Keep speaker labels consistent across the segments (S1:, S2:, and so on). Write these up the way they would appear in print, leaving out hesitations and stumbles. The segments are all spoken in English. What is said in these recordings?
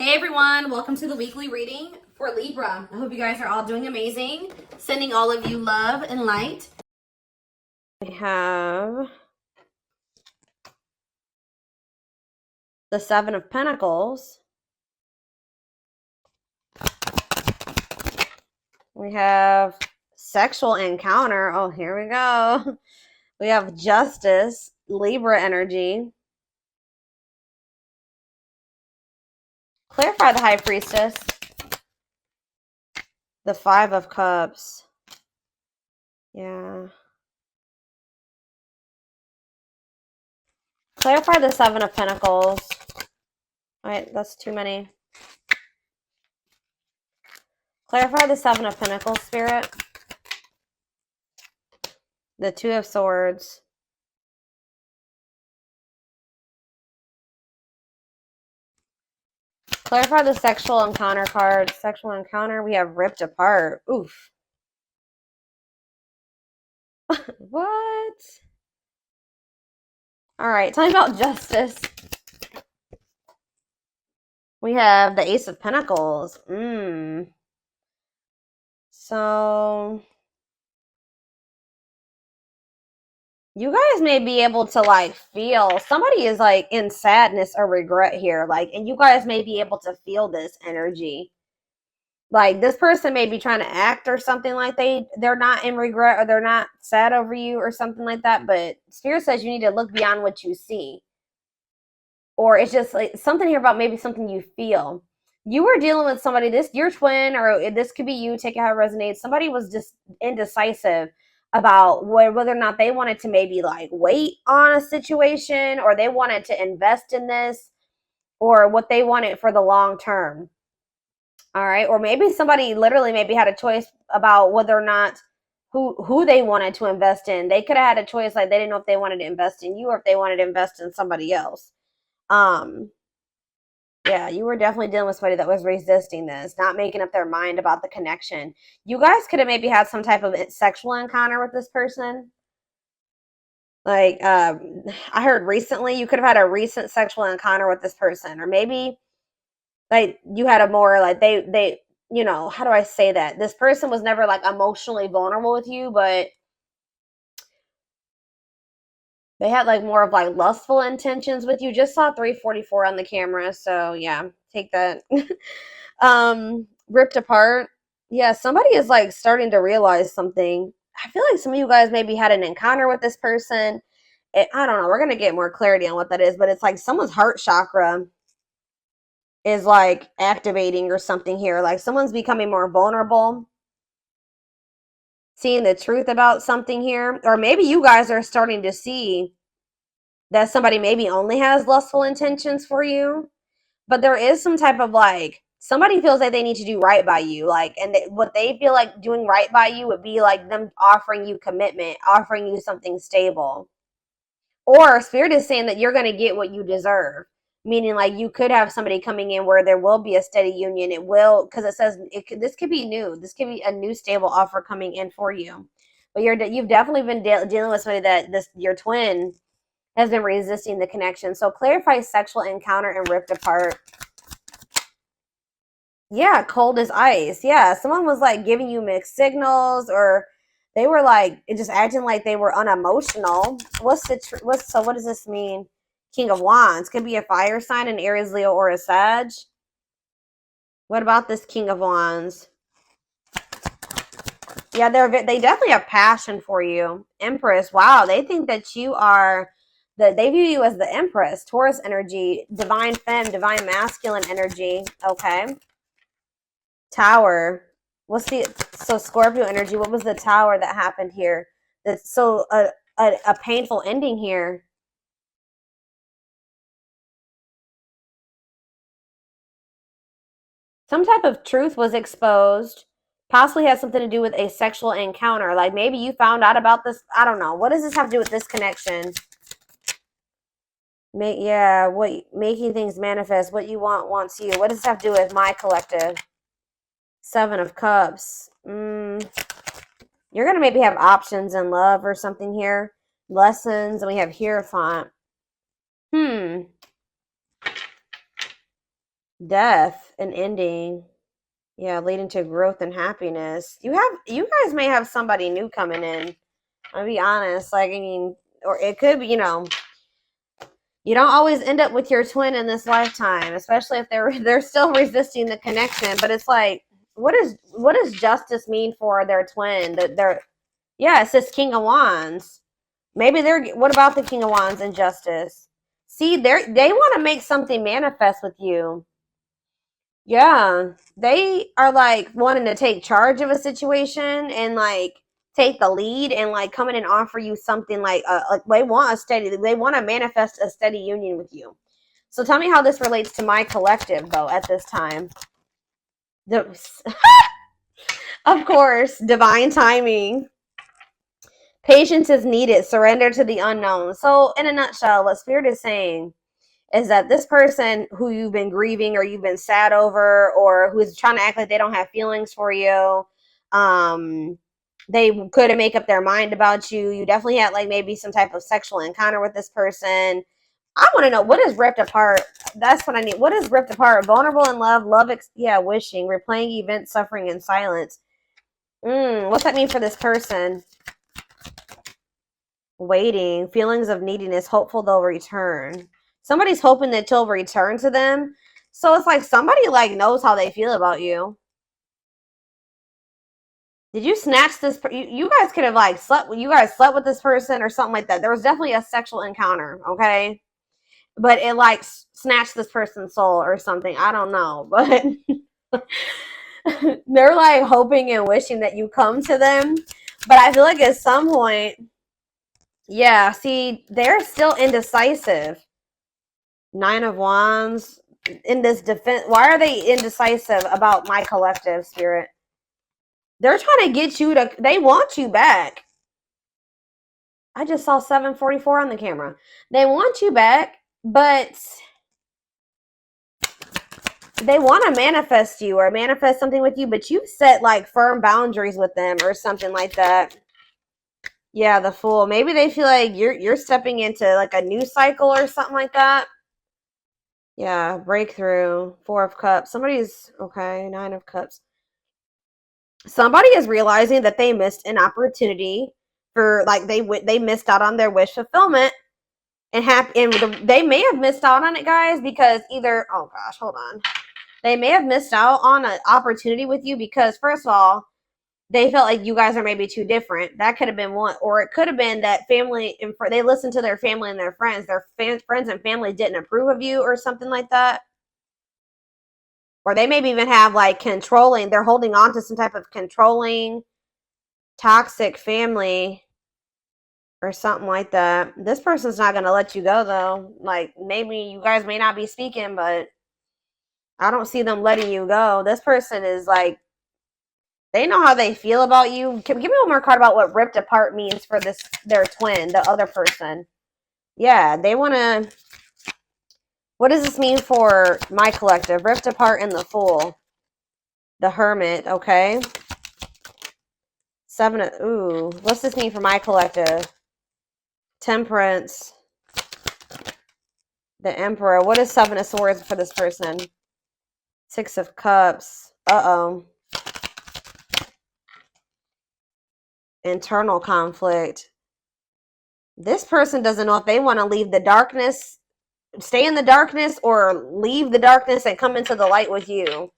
S1: Hey everyone, welcome to the weekly reading for Libra. I hope you guys are all doing amazing. Sending all of you love and light. We have the Seven of Pentacles. We have sexual encounter. Oh, here we go. We have Justice, Libra energy. Clarify the High Priestess. The Five of Cups. Yeah. Clarify the Seven of Pentacles. All right, that's too many. Clarify the Seven of Pentacles, Spirit. The Two of Swords. Clarify the sexual encounter card. Sexual encounter, we have ripped apart. Oof. What? All right, tell me about justice. We have the Ace of Pentacles. So you guys may be able to like feel somebody is like in sadness or regret here, like, and you guys may be able to feel this energy. Like this person may be trying to act or something like they're not in regret or they're not sad over you or something like that, but Spirit says you need to look beyond what you see. Or it's just like something here about maybe something you feel. You were dealing with somebody, this your twin, or this could be you, take it how it resonates. Somebody was just indecisive about whether or not they wanted to maybe like wait on a situation or they wanted to invest in this or what they wanted for the long term. All right. Or maybe somebody literally maybe had a choice about whether or not who they wanted to invest in. They could have had a choice, like they didn't know if they wanted to invest in you or if they wanted to invest in somebody else. Yeah, you were definitely dealing with somebody that was resisting this, not making up their mind about the connection. You guys could have maybe had some type of sexual encounter with this person. Like, I heard recently you could have had a recent sexual encounter with this person, or maybe like you had a more like they you know, how do I say that? This person was never like emotionally vulnerable with you, but they had like more of like lustful intentions with you. Just saw 344 on the camera, so yeah, take that. Ripped apart. Yeah, somebody is like starting to realize something. I feel like some of you guys maybe had an encounter with this person. I don't know. We're gonna get more clarity on what that is, but it's like someone's heart chakra is like activating or something here. Like someone's becoming more vulnerable, seeing the truth about something here, or maybe you guys are starting to see that somebody maybe only has lustful intentions for you, but there is some type of like somebody feels like they need to do right by you, like, and what they feel like doing right by you would be like them offering you commitment, offering you something stable. Or Spirit is saying that you're going to get what you deserve, meaning like you could have somebody coming in where there will be a steady union. It will, because it says this could be new. This could be a new stable offer coming in for you. But you've definitely been dealing with somebody that your twin has been resisting the connection. So clarify sexual encounter and ripped apart. Yeah, cold as ice. Yeah, someone was like giving you mixed signals, or they were like just acting like they were unemotional. So what does this mean? King of Wands could be a fire sign, an Aries, Leo, or a Sag. What about this King of Wands? Yeah, they definitely have passion for you. Empress. Wow, they think that you are they view you as the Empress, Taurus energy, divine femme, divine masculine energy. Okay. Tower. So Scorpio energy? What was the Tower that happened here? That's so a painful ending here. Some type of truth was exposed. Possibly has something to do with a sexual encounter. Like maybe you found out about this. I don't know. What does this have to do with this connection? Making things manifest. What you want wants you. What does this have to do with my collective? Seven of Cups. You're going to maybe have options in love or something here. Lessons. And we have Hierophant. Death and ending. Yeah, leading to growth and happiness. You guys may have somebody new coming in. I'll be honest. Like, I mean, or it could be, you don't always end up with your twin in this lifetime, especially if they're still resisting the connection. But it's like, what does justice mean for their twin? That they're yeah, it's this King of Wands. Maybe what about the King of Wands and justice? See, they want to make something manifest with you. Yeah, they are like wanting to take charge of a situation and like take the lead and like come in and offer you something like they want to manifest a steady union with you. So tell me how this relates to my collective though at this time. Of course, divine timing. Patience is needed. Surrender to the unknown. So in a nutshell, what Spirit is saying is that this person who you've been grieving or you've been sad over or who's trying to act like they don't have feelings for you, they couldn't make up their mind about you. You definitely had like maybe some type of sexual encounter with this person. I want to know, what is ripped apart? That's what I need. What is ripped apart? Vulnerable in love, wishing, replaying events, suffering in silence. What's that mean for this person? Waiting, feelings of neediness, hopeful they'll return. Somebody's hoping that you'll return to them. So it's like somebody like knows how they feel about you. Did you snatch this? You guys could have like slept. You guys slept with this person or something like that. There was definitely a sexual encounter, okay? But it like snatched this person's soul or something. I don't know, but they're like hoping and wishing that you come to them. But I feel like at some point, yeah. See, they're still indecisive. 9 of Wands in this defense. Why are they indecisive about my collective, Spirit? They're trying to get you to, they want you back. I just saw 744 on the camera. They want you back, but they want to manifest you or manifest something with you, but you set like firm boundaries with them or something like that. Yeah, the Fool. Maybe they feel like you're stepping into like a new cycle or something like that. Yeah, breakthrough. 4 of Cups. Somebody's okay. 9 of Cups. Somebody is realizing that they missed an opportunity for like they missed out on their wish fulfillment and they may have missed out on it, guys, because either oh gosh, hold on. They may have missed out on an opportunity with you because first of all, they felt like you guys are maybe too different. That could have been one, or it could have been that family and they listened to their family and their friends. Their friends and family didn't approve of you or something like that. Or they maybe even have like controlling, they're holding on to some type of controlling, toxic family or something like that. This person's not going to let you go though. Like maybe you guys may not be speaking, but I don't see them letting you go. This person is like, they know how they feel about you. Give me one more card about what ripped apart means for their twin, the other person. Yeah, they want to, what does this mean for my collective? Ripped apart and the Fool. The Hermit, okay. 7 of, ooh, what's this mean for my collective? Temperance. The Emperor. What is 7 of Swords for this person? 6 of Cups. Uh-oh. Internal conflict. This person doesn't know if they want to leave the darkness, stay in the darkness, or leave the darkness and come into the light with you.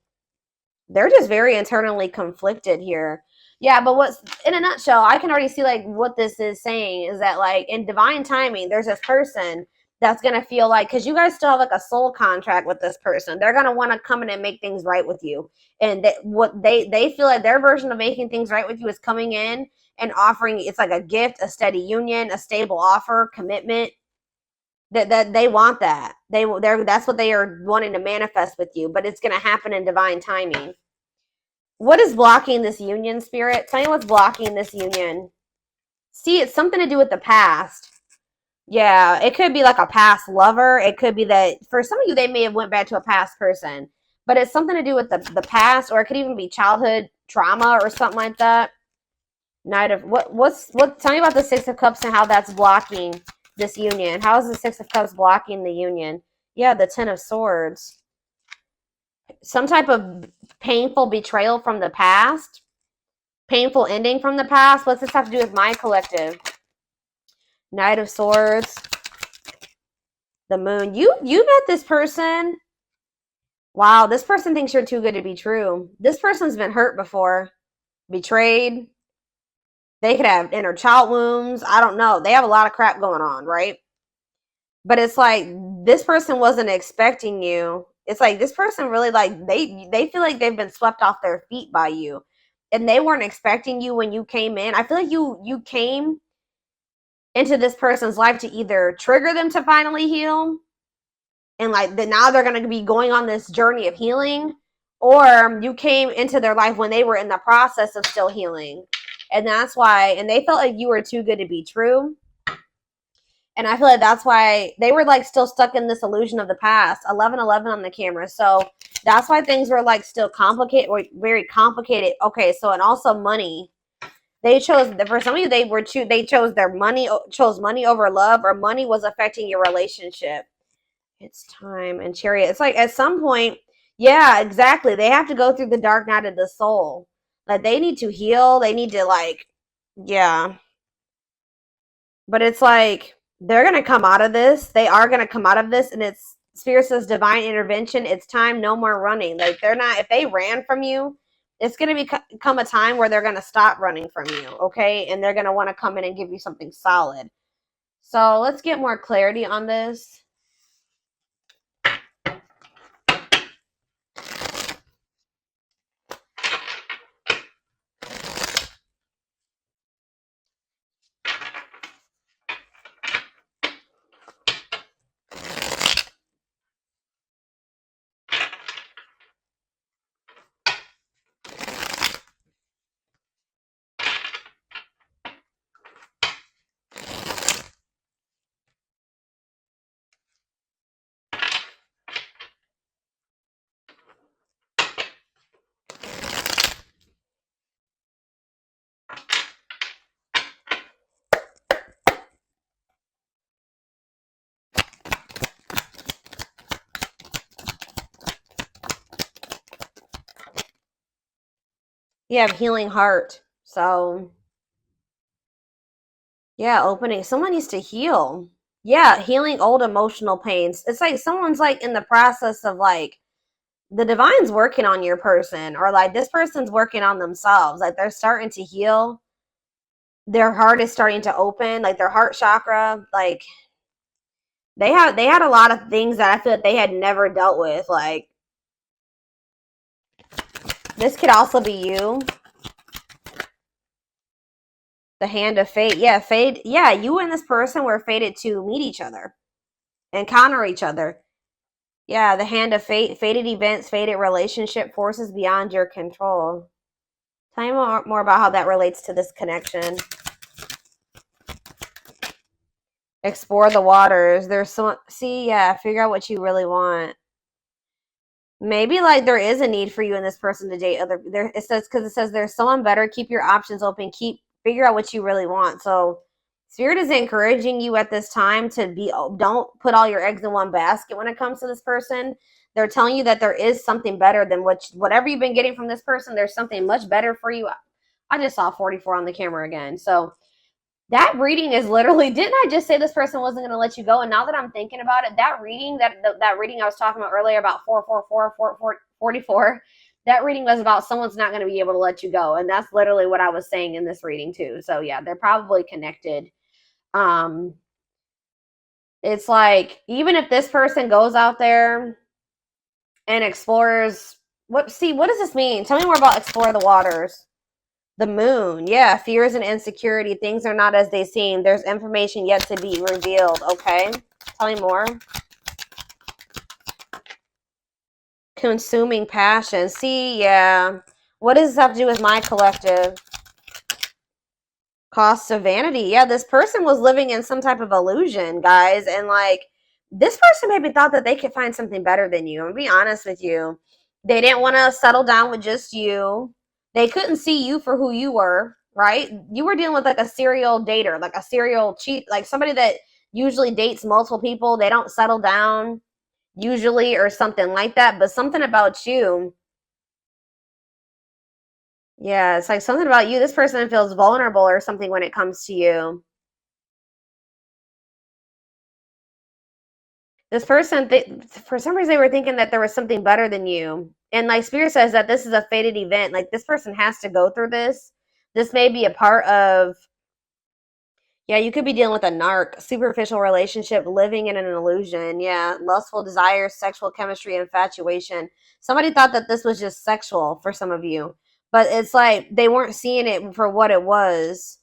S1: They're just very internally conflicted here. Yeah, but what's in a nutshell, I can already see like what this is saying is that like in divine timing, there's this person that's gonna feel like, because you guys still have like a soul contract with this person, they're gonna want to come in and make things right with you, and what they feel like their version of making things right with you is coming in and offering, it's like a gift, a steady union, a stable offer, commitment. That they want that. That's what they are wanting to manifest with you, but it's gonna happen in divine timing. What is blocking this union, Spirit? Tell me what's blocking this union. See, it's something to do with the past. Yeah, it could be like a past lover. It could be that for some of you, they may have went back to a past person, but it's something to do with the past, or it could even be childhood trauma or something like that. Knight of tell me about the 6 of Cups and how that's blocking this union. How is the 6 of Cups blocking the union? Yeah, the 10 of Swords. some type of painful betrayal from the past, painful ending from the past. What's this have to do with my collective? Knight of Swords, the Moon. You met this person. Wow, this person thinks you're too good to be true. This person's been hurt before, betrayed. They could have inner child wounds. I don't know. They have a lot of crap going on, right? But it's like this person wasn't expecting you. It's like this person really like they feel like they've been swept off their feet by you, and they weren't expecting you when you came in. I feel like you came into this person's life to either trigger them to finally heal, and like now they're going to be going on this journey of healing, or you came into their life when they were in the process of still healing, and that's why. And they felt like you were too good to be true. And I feel like that's why they were like still stuck in this illusion of the past. 1111 on the camera. So that's why things were like still complicated, or very complicated. Okay, so and also money. They chose, for some of you, they chose chose money over love, or money was affecting your relationship. It's time. And Chariot. It's like at some point, yeah, exactly. They have to go through the dark night of the soul. Like they need to heal. They need to like, yeah. But it's like they're going to come out of this. They are going to come out of this. And it's Spirit says divine intervention. It's time. No more running. Like they're not, if they ran from you, it's going to become a time where they're going to stop running from you. Okay. And they're going to want to come in and give you something solid. So let's get more clarity on this. You have healing heart. So yeah, opening. Someone needs to heal. Yeah, healing old emotional pains. It's like someone's like in the process of like the divine's working on your person, or like this person's working on themselves. Like they're starting to heal. Their heart is starting to open, like their heart chakra. Like they had a lot of things that I feel like they had never dealt with. Like this could also be you. The hand of fate. Yeah, fate. Yeah, you and this person were fated to meet each other, encounter each other. Yeah, the hand of fate, fated events, fated relationship, forces beyond your control. Tell me more about how that relates to this connection. Explore the waters. There's so, see, yeah, figure out what you really want. Maybe like there is a need for you and this person to date other. There it says, because it says there's someone better. Keep your options open. Figure out what you really want. So Spirit is encouraging you at this time to be, don't put all your eggs in one basket when it comes to this person. They're telling you that there is something better than whatever you've been getting from this person. There's something much better for you. I just saw 44 on the camera again. So that reading is literally, didn't I just say this person wasn't going to let you go? And now that I'm thinking about it, that reading, that reading I was talking about earlier about 44, that reading was about someone's not going to be able to let you go. And that's literally what I was saying in this reading too. So yeah, they're probably connected. It's like, even if this person goes out there and explores, what does this mean? Tell me more about explore the waters. The moon. Yeah, fears and insecurity. Things are not as they seem. There's information yet to be revealed. Okay. Tell me more. Consuming passion. See, yeah. What does this have to do with my collective? Cost of vanity. Yeah, this person was living in some type of illusion, guys. And like, this person maybe thought that they could find something better than you. I'm gonna be honest with you. They didn't want to settle down with just you. They couldn't see you for who you were, right? You were dealing with like a serial dater, like a serial cheat, like somebody that usually dates multiple people. They don't settle down. usually, or something like that. But something about you, yeah, it's like something about you. This person feels vulnerable or something when it comes to you. This person, for some reason, they were thinking that there was something better than you. And like Spirit says that this is a fated event. Like this person has to go through this. This may be a part of, yeah, you could be dealing with a narc, superficial relationship, living in an illusion. Yeah, lustful desires, sexual chemistry, infatuation. Somebody thought that this was just sexual for some of you, but it's like they weren't seeing it for what it was.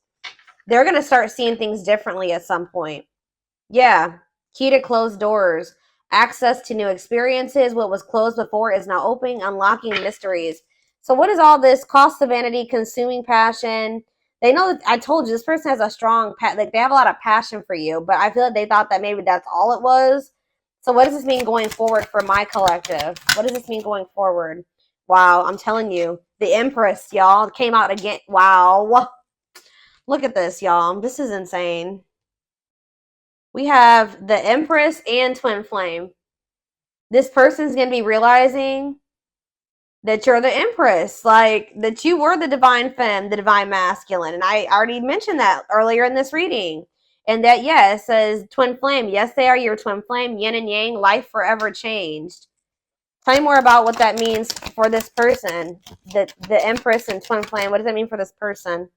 S1: They're going to start seeing things differently at some point. Yeah. Key to closed doors. Access to new experiences. What was closed before is now opening, unlocking mysteries. So what is all this? Cost of vanity, consuming passion. They know that I told you this person has a strong like they have a lot of passion for you, but I feel like they thought that maybe that's all it was. So what does this mean going forward for my collective? What does this mean going forward? Wow, I'm telling you, the Empress, y'all, came out again. Wow. Look at this, y'all. This is insane. We have the Empress and Twin Flame. This person's going to be realizing that you're the Empress, like that you were the divine femme, the divine masculine. And I already mentioned that earlier in this reading. And that, yeah, it says Twin Flame. Yes, they are your twin flame, yin and yang, life forever changed. Tell me more about what that means for this person. The Empress and Twin Flame. What does that mean for this person?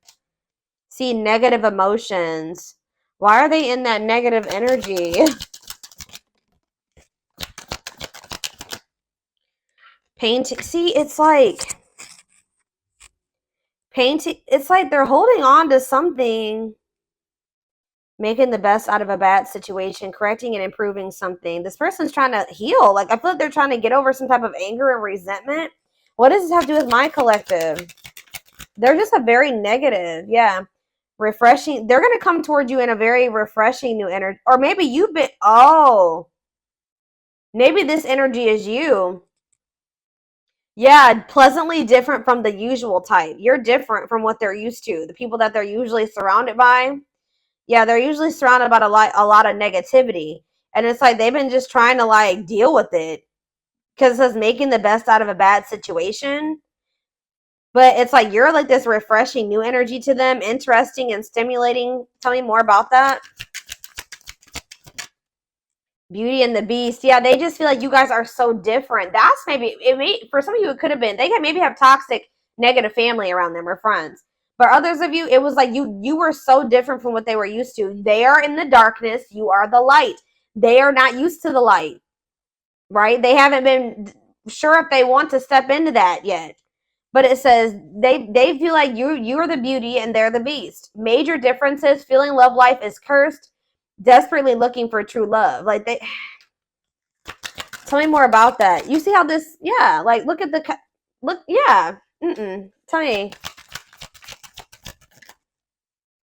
S1: See, negative emotions. Why are they in that negative energy? Painting. See, it's like painting. It's like they're holding on to something, making the best out of a bad situation, correcting and improving something. This person's trying to heal. Like, I feel like they're trying to get over some type of anger and resentment. What does this have to do with my collective? They're just a very negative. Yeah. Refreshing. They're going to come toward you in a very refreshing new energy. Or maybe you've been, oh, maybe this energy is you. Yeah, pleasantly different from the usual type. You're different from what they're used to. The people that they're usually surrounded by, yeah, they're usually surrounded by a lot of negativity. And it's like they've been just trying to like deal with it because it says making the best out of a bad situation. But it's like you're like this refreshing new energy to them, interesting and stimulating. Tell me more about that. Beauty and the Beast. Yeah, they just feel like you guys are so different. That's maybe it may for some of you it could have been they could maybe have toxic negative family around them or friends. But others of you, it was like you were so different from what they were used to. They are in the darkness, you are the light. They are not used to the light. Right? They haven't been sure if they want to step into that yet. But it says they feel like you are the beauty and they're the beast. Major differences, feeling love life is cursed, desperately looking for true love. Like they tell me more about that. You see how this, yeah, like look at the, look, yeah. Tell me.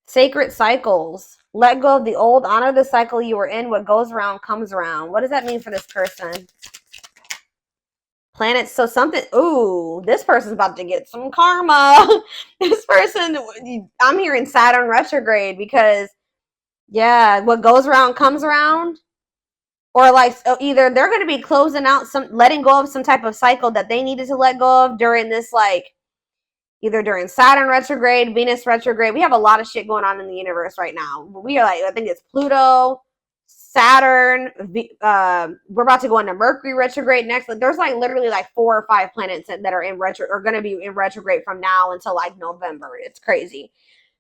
S1: Sacred cycles. Let go of the old, honor the cycle you were in. What goes around comes around. What does that mean for this person? Planets. So something, ooh, this person's about to get some karma. This person, I'm hearing Saturn retrograde because, yeah, what goes around comes around. Or like so either they're going to be closing out letting go of some type of cycle that they needed to let go of during this, like either during Saturn retrograde, Venus retrograde. We have a lot of shit going on in the universe right now. We are like, I think it's Pluto, Saturn. We're about to go into Mercury retrograde next. Like, there's like literally like 4 or 5 planets that are in retro are going to be in retrograde from now until like November. It's crazy.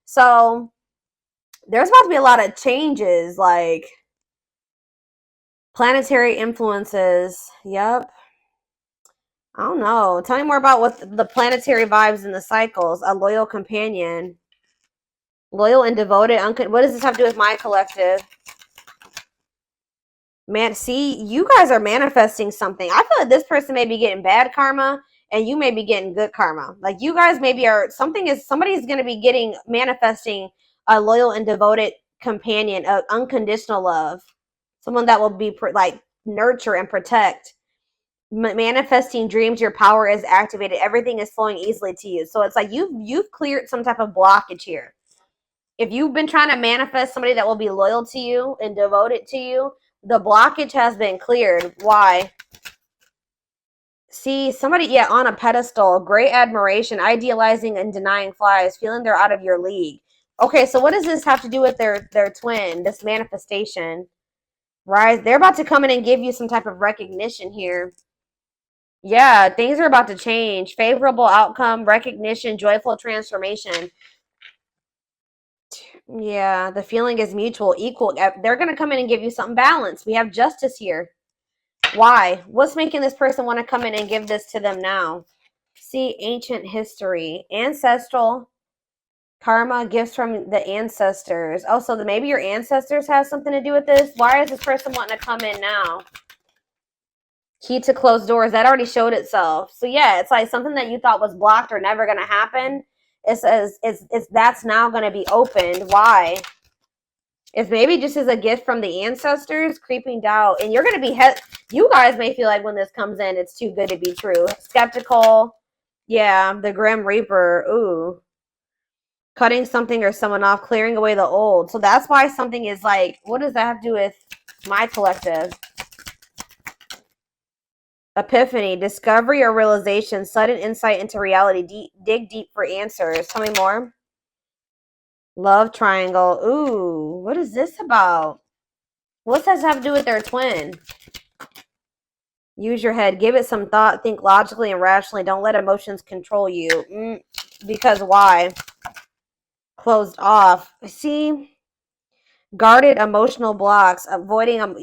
S1: So there's about to be a lot of changes, like planetary influences. Yep. I don't know. Tell me more about what the planetary vibes and the cycles. A loyal companion. Loyal and devoted. What does this have to do with my collective? Man, see, you guys are manifesting something. I feel like this person may be getting bad karma and you may be getting good karma. Like you guys maybe are, somebody's going to be manifesting a loyal and devoted companion, of unconditional love. Someone that will be like nurture and protect. Manifesting dreams, your power is activated, everything is flowing easily to you. So it's like you've cleared some type of blockage here. If you've been trying to manifest somebody that will be loyal to you and devoted to you, The blockage has been cleared. Why? See, somebody, yeah, on a pedestal, great admiration, idealizing and denying flies, feeling they're out of your league. Okay, so what does this have to do with their twin, this manifestation? Right? They're about to come in and give you some type of recognition here. Yeah, things are about to change. Favorable outcome, recognition, joyful transformation. Yeah, the feeling is mutual, equal. They're going to come in and give you something balanced. We have justice here. Why? What's making this person want to come in and give this to them now? See, ancient history, ancestral, karma, gifts from the ancestors. Oh, so maybe your ancestors have something to do with this? Why is this person wanting to come in now? Key to closed doors. That already showed itself. So yeah, it's like something that you thought was blocked or never going to happen. It says it's that's now going to be opened. Why? If maybe just as a gift from the ancestors, creeping doubt, and you're going to be you guys may feel like when this comes in, it's too good to be true. Skeptical. Yeah, the Grim Reaper. Ooh. Cutting something or someone off, clearing away the old. So that's why something is like, what does that have to do with my collective? Epiphany, discovery or realization, sudden insight into reality. Dig deep for answers. Tell me more. Love triangle. Ooh, what is this about? What does that have to do with their twin? Use your head. Give it some thought. Think logically and rationally. Don't let emotions control you. Because why? Closed off. See? Guarded emotional blocks. Avoiding them.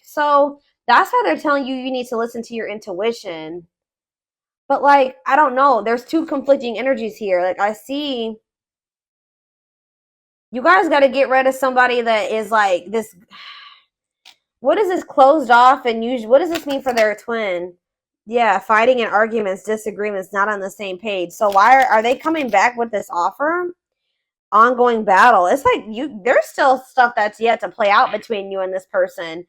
S1: So that's why they're telling you need to listen to your intuition. But like, I don't know. There's two conflicting energies here. Like I see you guys got to get rid of somebody that is like this. What is this closed off and usually? What does this mean for their twin? Yeah, fighting and arguments, disagreements, not on the same page. So why are they coming back with this offer? Ongoing battle. It's like there's still stuff that's yet to play out between you and this person.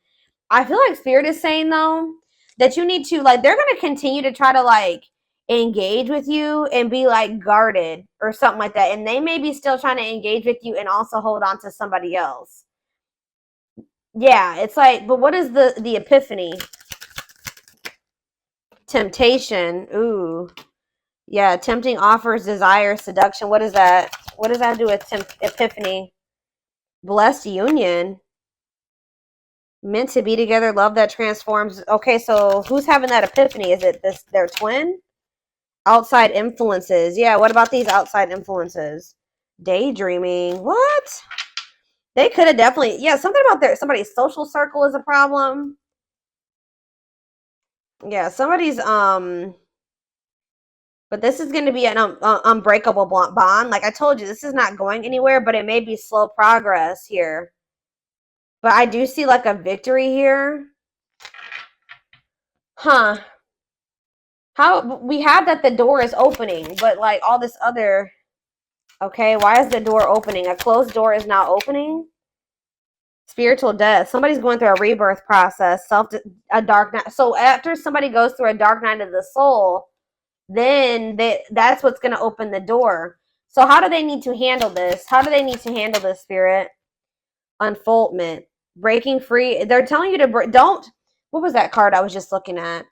S1: I feel like Spirit is saying though that you need to like they're gonna continue to try to like engage with you and be like guarded or something like that. And they may be still trying to engage with you and also hold on to somebody else. Yeah, it's like, but what is the epiphany? Temptation. Ooh. Yeah, tempting offers, desire, seduction. What is that? What does that do with epiphany? Blessed union. Meant to be together, love that transforms. Okay, so who's having that epiphany? Is it their twin? Outside influences. Yeah, what about these outside influences? Daydreaming. What? They could have definitely, yeah, something about somebody's social circle is a problem. Yeah, somebody's but this is going to be an unbreakable bond. Like I told you, this is not going anywhere, but it may be slow progress here. But I do see like a victory here. Huh. How we have that the door is opening, but like all this other. Okay, why is the door opening? A closed door is not opening. Spiritual death. Somebody's going through a rebirth process. A dark night. So after somebody goes through a dark night of the soul, then that's what's going to open the door. So how do they need to handle this? How do they need to handle this, Spirit? Unfoldment. Breaking free. They're telling you to don't. What was that card I was just looking at?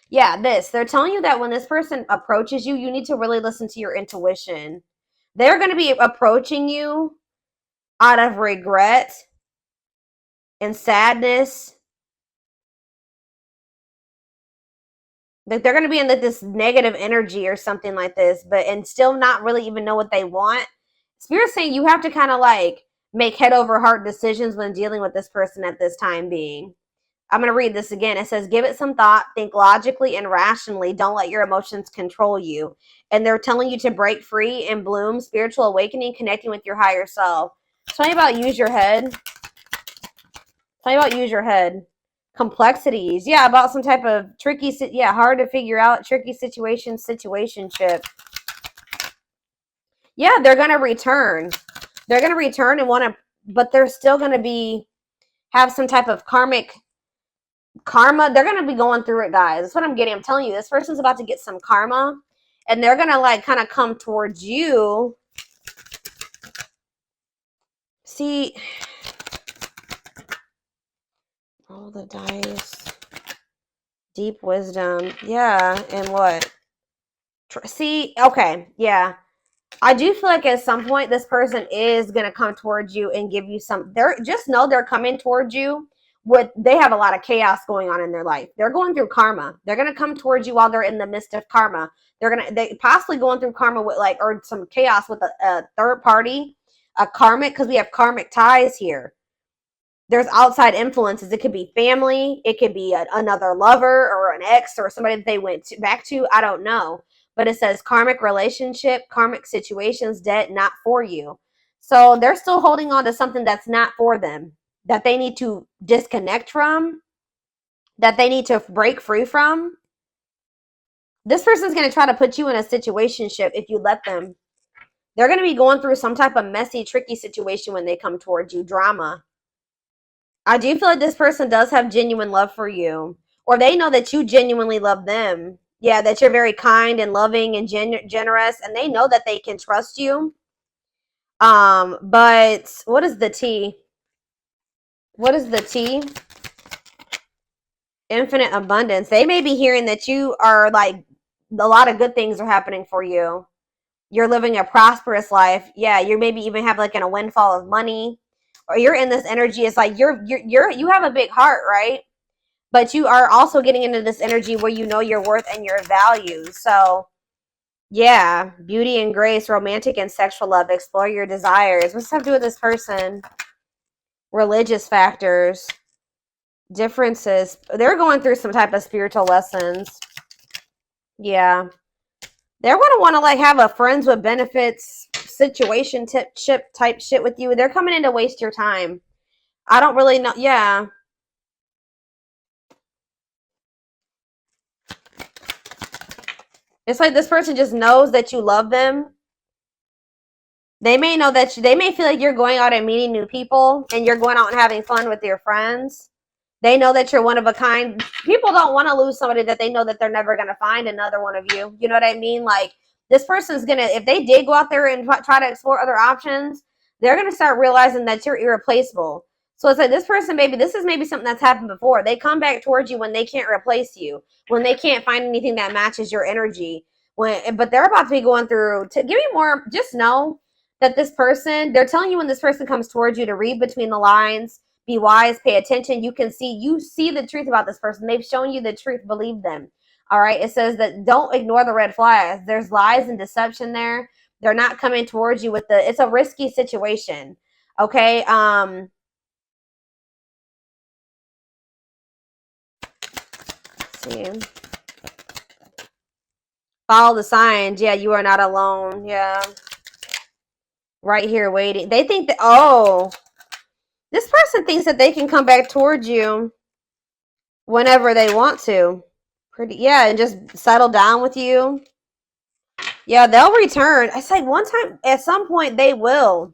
S1: Yeah, this. They're telling you that when this person approaches you, you need to really listen to your intuition. They're going to be approaching you out of regret and sadness. Like they're going to be in this negative energy or something like this, and still not really even know what they want. Spirit's saying you have to kind of like make head over heart decisions when dealing with this person at this time being. I'm going to read this again. It says, give it some thought, think logically and rationally. Don't let your emotions control you. And they're telling you to break free and bloom, spiritual awakening, connecting with your higher self. Tell me about use your head. Tell me about use your head. Complexities. Yeah, about some type of tricky, hard to figure out, tricky situationship. Yeah, they're going to return. They're going to return and want to, but they're still going to have some type of karma. They're going to be going through it, guys. That's what I'm getting. I'm telling you, this person's about to get some karma, and they're going to like kind of come towards you. See, Roll the dice. Deep wisdom. Yeah, and what? See, okay, yeah. I do feel like at some point this person is going to come towards you and give you some, they're just know they're coming towards you with, they have a lot of chaos going on in their life. They're going through karma. They're going to come towards you while they're in the midst of karma. They possibly going through karma with like, or some chaos with a third party, a karmic, because we have karmic ties here. There's outside influences. It could be family. It could be another lover or an ex or somebody that they went back to. I don't know. But it says karmic relationship, karmic situations, debt, not for you. So they're still holding on to something that's not for them, that they need to disconnect from, that they need to break free from. This person's going to try to put you in a situationship if you let them. They're going to be going through some type of messy, tricky situation when they come towards you. Drama. I do feel like this person does have genuine love for you, or they know that you genuinely love them. Yeah, that you're very kind and loving and generous, and they know that they can trust you. But what is the T? What is the T? Infinite abundance. They may be hearing that you are like, a lot of good things are happening for you. You're living a prosperous life. Yeah, you maybe even have like a windfall of money, or you're in this energy. It's like you have a big heart, right? But you are also getting into this energy where you know your worth and your value. So, yeah, beauty and grace, romantic and sexual love, explore your desires. What's that have to do with this person? Religious factors, differences. They're going through some type of spiritual lessons. Yeah. They're going to want to like have a friends with benefits situation type shit with you. They're coming in to waste your time. I don't really know. Yeah. It's like this person just knows that you love them. They may know that they may feel like you're going out and meeting new people and you're going out and having fun with your friends. They know that you're one of a kind. People don't want to lose somebody that they know that they're never going to find another one of you. You know what I mean? Like this person's going to, if they did go out there and try to explore other options, they're going to start realizing that you're irreplaceable. So it's like this person, maybe this is maybe something that's happened before. They come back towards you when they can't replace you, when they can't find anything that matches your energy. But they're about to be going through, to give you more, just know that this person, they're telling you when this person comes towards you to read between the lines, be wise, pay attention. You see the truth about this person. They've shown you the truth. Believe them. All right. It says that don't ignore the red flags. There's lies and deception there. They're not coming towards you with it's a risky situation. Okay. Let's see. Follow the signs. Yeah, you are not alone. Yeah. Right here waiting. They think that, oh, this person thinks that they can come back towards you whenever they want to. Yeah, and just settle down with you. Yeah, they'll return. I say one time, at some point, they will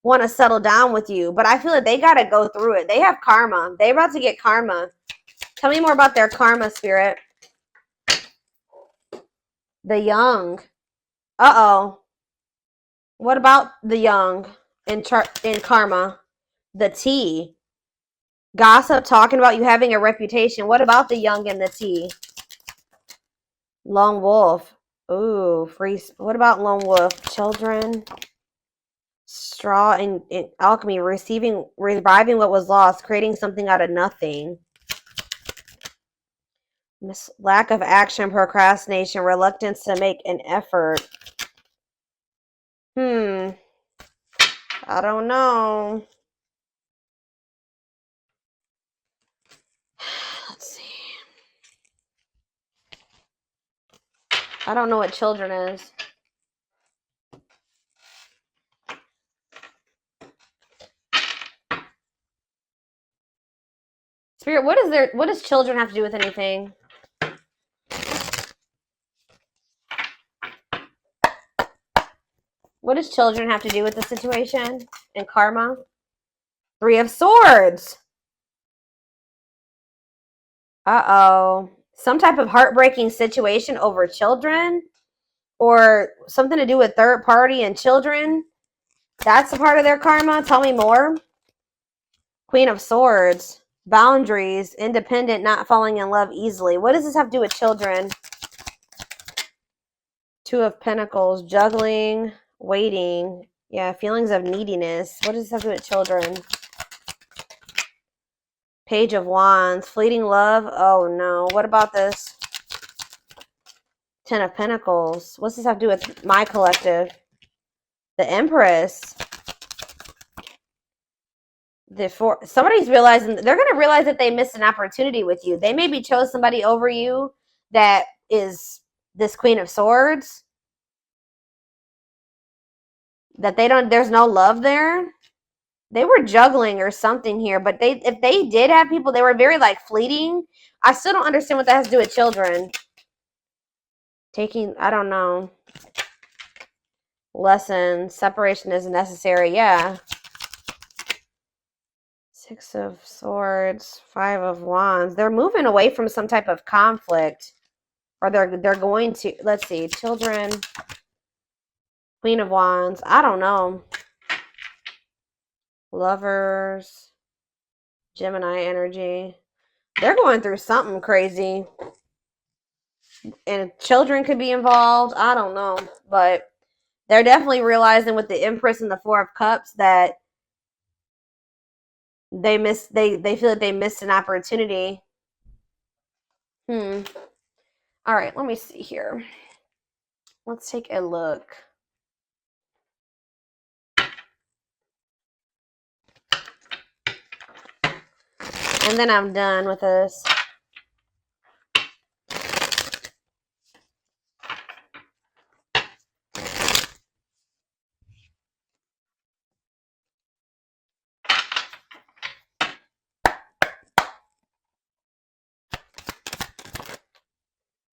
S1: want to settle down with you, but I feel like they got to go through it. They have karma. They're about to get karma. Tell me more about their karma, spirit. The young. Uh-oh. What about the young in karma? The T. Gossip, talking about you having a reputation. What about the young and the T? Lone wolf. Ooh, free. What about lone wolf? Children. Straw and alchemy. Reviving what was lost. Creating something out of nothing. Lack of action, procrastination, reluctance to make an effort. I don't know. Let's see. I don't know what children is. Spirit, what does children have to do with anything? What does children have to do with the situation and karma? 3 of Swords. Uh-oh. Some type of heartbreaking situation over children, or something to do with third party and children. That's a part of their karma. Tell me more. Queen of Swords. Boundaries, independent, not falling in love easily. What does this have to do with children? Two of Pentacles, juggling, waiting. Yeah, feelings of neediness. What does this have to do with children? Page of Wands, fleeting love. Oh no, what about this? Ten of Pentacles. What's this have to do with my collective? The Empress. Somebody's realizing, they're going to realize that they missed an opportunity with you. They maybe chose somebody over you that is this Queen of Swords. That there's no love there. They were juggling or something here, but if they did have people, they were very like fleeting. I still don't understand what that has to do with children. I don't know. Lesson, separation is necessary. Yeah. Six of Swords, Five of Wands. They're moving away from some type of conflict, or they're going to. Let's see, children. Queen of Wands. I don't know. Lovers. Gemini energy. They're going through something crazy, and children could be involved. I don't know, but they're definitely realizing with the Empress and the Four of Cups that they feel that they missed an opportunity. All right, let me see here. Let's take a look. And then I'm done with this.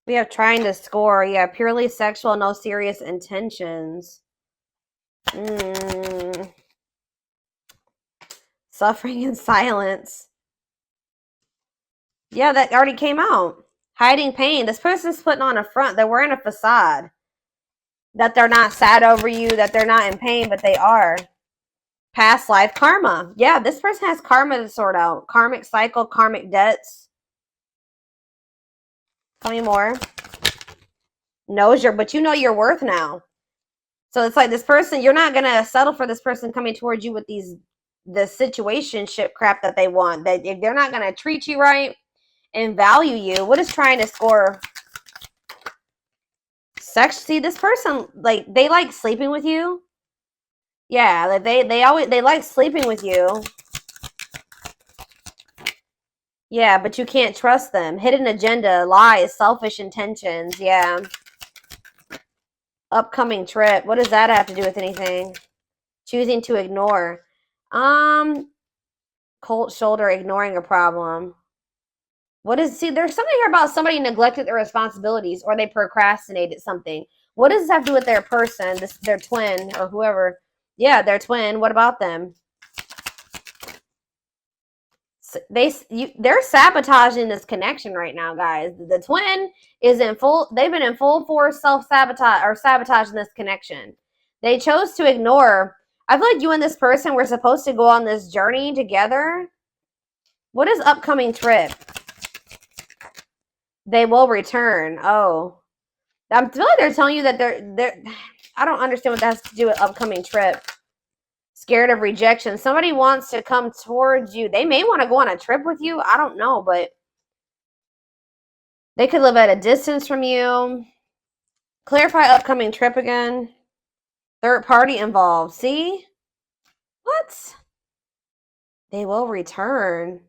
S1: We have trying to score. Yeah, purely sexual, no serious intentions. Suffering in silence. Yeah, that already came out. Hiding pain. This person's putting on a front. They're wearing a facade. That they're not sad over you, that they're not in pain, but they are. Past life karma. Yeah, this person has karma to sort out. Karmic cycle, karmic debts. Tell me more. But you know your worth now. So it's like this person, you're not going to settle for this person coming towards you with the situationship crap that they want. That if they're not going to treat you right and value you, what is trying to score? Sex. See, this person, like, they like sleeping with you. Yeah, like they like sleeping with you. Yeah, but you can't trust them. Hidden agenda, lies, selfish intentions. Yeah. Upcoming trip. What does that have to do with anything? Choosing to ignore. Cold shoulder, ignoring a problem. There's something here about somebody neglected their responsibilities or they procrastinated something. What does this have to do with their person, their twin or whoever? Yeah, their twin. What about them? They're sabotaging this connection right now, guys. The twin is they've been in full force self-sabotage or sabotaging this connection. They chose to ignore. I feel like you and this person were supposed to go on this journey together. What is upcoming trip? They will return. Oh. I feel like they're telling you that they're I don't understand what that has to do with upcoming trip. Scared of rejection. Somebody wants to come towards you. They may want to go on a trip with you. I don't know, but they could live at a distance from you. Clarify upcoming trip again. Third party involved. See? What? They will return.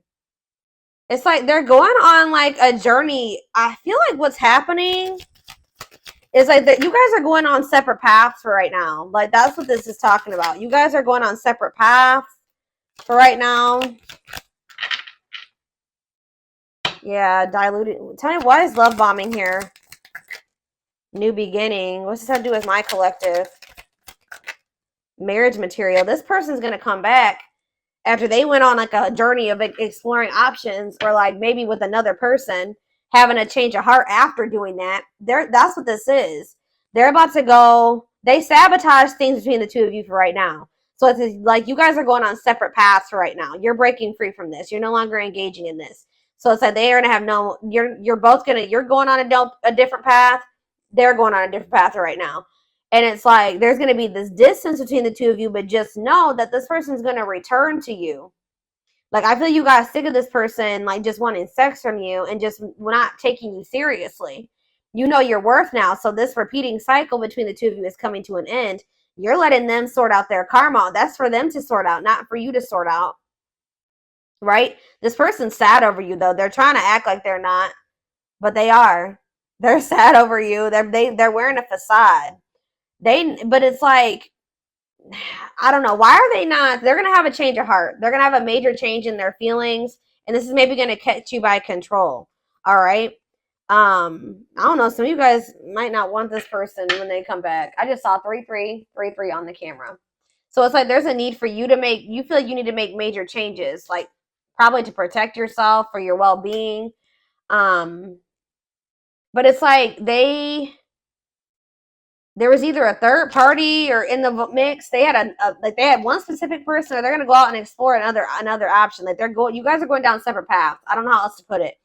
S1: It's like they're going on like a journey. I feel like what's happening is like that you guys are going on separate paths for right now. Like that's what this is talking about. You guys are going on separate paths for right now. Yeah, diluted. Tell me, why is love bombing here? New beginning. What's this have to do with my collective? Marriage material. This person's going to come back after they went on like a journey of exploring options, or like maybe with another person, having a change of heart after doing that. That's what this is. They're about to go. They sabotage things between the two of you for right now. So it's like you guys are going on separate paths right now. You're breaking free from this. You're no longer engaging in this. So it's like they are gonna have no. You're both gonna. You're going on a different path. They're going on a different path right now. And it's like there's gonna be this distance between the two of you, but just know that this person's gonna return to you. Like, I feel you got sick of this person, like, just wanting sex from you and just not taking you seriously. You know your worth now. So this repeating cycle between the two of you is coming to an end. You're letting them sort out their karma. That's for them to sort out, not for you to sort out. Right? This person's sad over you, though. They're trying to act like they're not, but they are. They're sad over you. They're wearing a facade. But it's like, I don't know. Why are they not? They're going to have a change of heart. They're going to have a major change in their feelings. And this is maybe going to catch you by control. All right. I don't know. Some of you guys might not want this person when they come back. I just saw 3333 on the camera. So it's like there's a need for you to make, you feel like you need to make major changes, like probably to protect yourself for your well-being. But it's like there was either a third party or in the mix. They had they had one specific person, or they're gonna go out and explore another option. Like you guys are going down separate paths. I don't know how else to put it.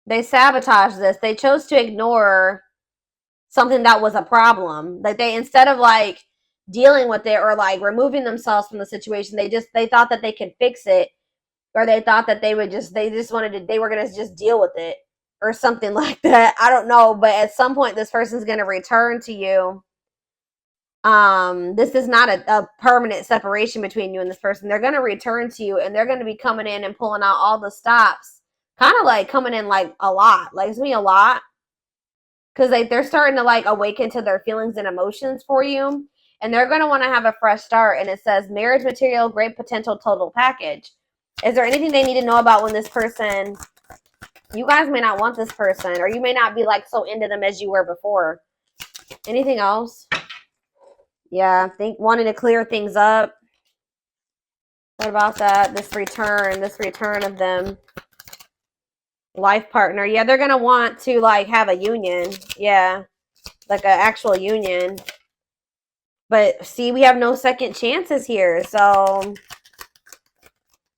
S1: They sabotaged this. They chose to ignore something that was a problem. Like instead of like dealing with it or like removing themselves from the situation, they thought that they could fix it, or they thought that they were going to just deal with it or something like that. I don't know. But at some point, this person's going to return to you. This is not a permanent separation between you and this person. They're going to return to you, and they're going to be coming in and pulling out all the stops, kind of like coming in like a lot. Like, it's me a lot. Because like they're starting to like awaken to their feelings and emotions for you. And they're going to want to have a fresh start. And it says marriage material, great potential, total package. Is there anything they need to know about when this person, you guys may not want this person, or you may not be like so into them as you were before. Anything else? Yeah, wanting to clear things up. What about that? This return of them. Life partner. Yeah, they're going to want to like have a union. Yeah, like an actual union. But see, we have no second chances here. So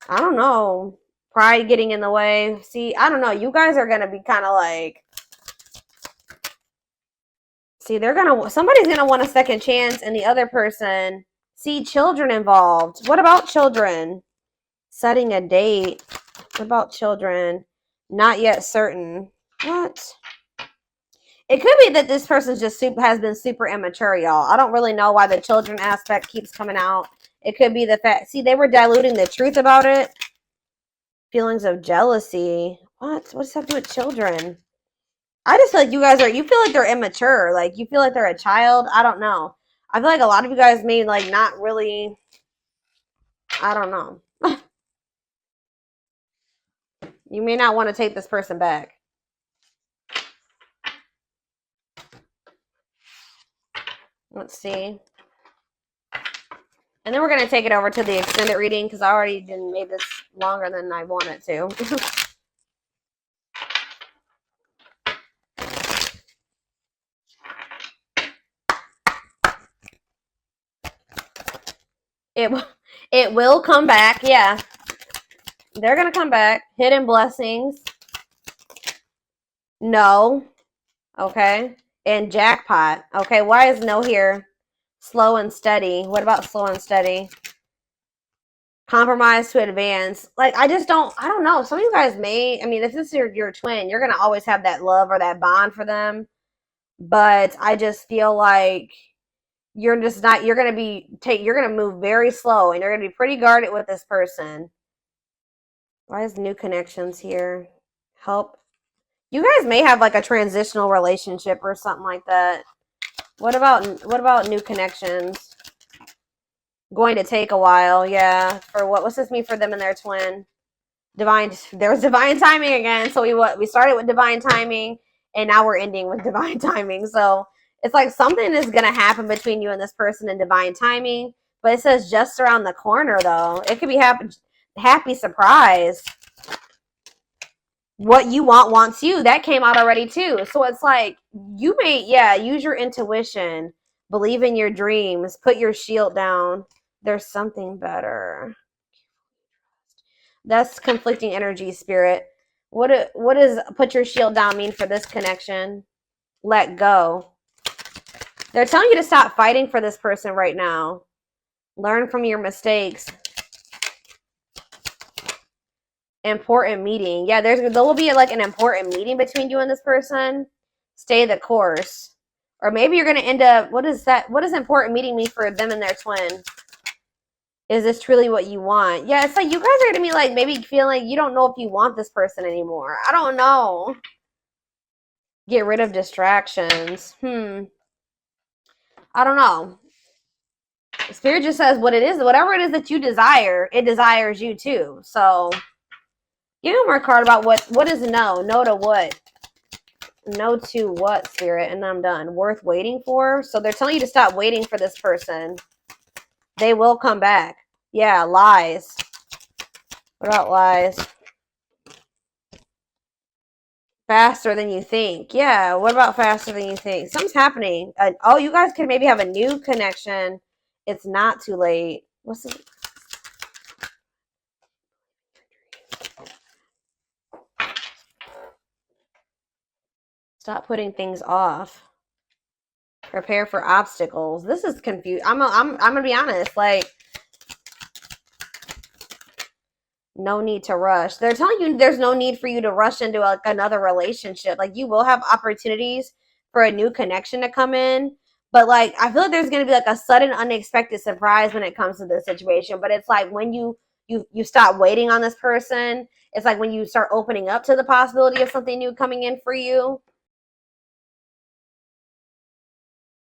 S1: I don't know. Pride getting in the way. See, I don't know. You guys are going to be kind of like, see, somebody's going to want a second chance, and the other person, see, children involved. What about children? Setting a date. What about children? Not yet certain. What? It could be that this person has been super immature, y'all. I don't really know why the children aspect keeps coming out. It could be the fact, see, they were diluting the truth about it. Feelings of jealousy. What's that to do with children? I just feel like you feel like they're immature. Like, you feel like they're a child. I don't know. I feel like a lot of you guys may like not really, I don't know. You may not want to take this person back. Let's see. And then we're going to take it over to the extended reading, because I already made this longer than I wanted to. It will come back. Yeah. They're going to come back. Hidden blessings. No. Okay. And jackpot. Okay. Why is no here? Slow and steady. What about slow and steady? Compromise to advance. Like, I don't know. Some of you guys may, I mean, if this is your twin, you're going to always have that love or that bond for them. But I just feel like you're just not, you're going to move very slow, and you're going to be pretty guarded with this person. Why is new connections here? Help. You guys may have like a transitional relationship or something like that. What about new connections? Going to take a while, yeah. For what's this mean for them and their twin? There was divine timing again. So we started with divine timing, and now we're ending with divine timing. So it's like something is gonna happen between you and this person in divine timing. But it says just around the corner, though. It could be happy surprise. what you want wants you. That came out already too. So it's like you may, yeah, use your intuition, believe in your dreams, put your shield down. There's something better. That's conflicting energy, spirit. What does put your shield down mean for this connection? Let go. They're telling you to stop fighting for this person right now. Learn from your mistakes. Important meeting. Yeah, there will be like an important meeting between you and this person. Stay the course. Or maybe you're going to end up, what is that? What does important meeting mean for them and their twin? Is this truly what you want? Yeah, it's like you guys are going to be like maybe feeling like you don't know if you want this person anymore. I don't know. Get rid of distractions. I don't know. Spirit just says what it is, whatever it is that you desire, it desires you too. So give me more card about what is no. No to what? No to what, Spirit? And I'm done. Worth waiting for? So they're telling you to stop waiting for this person. They will come back. Yeah, lies. What about lies? Faster than you think. Yeah, what about faster than you think? Something's happening. Oh, you guys could maybe have a new connection. It's not too late. What's this? Stop putting things off. Prepare for obstacles. This is confused. I'm gonna be honest. Like, no need to rush. They're telling you there's no need for you to rush into like another relationship. Like, you will have opportunities for a new connection to come in, but like I feel like there's gonna be like a sudden unexpected surprise when it comes to this situation. But it's like when you stop waiting on this person, it's like when you start opening up to the possibility of something new coming in for you.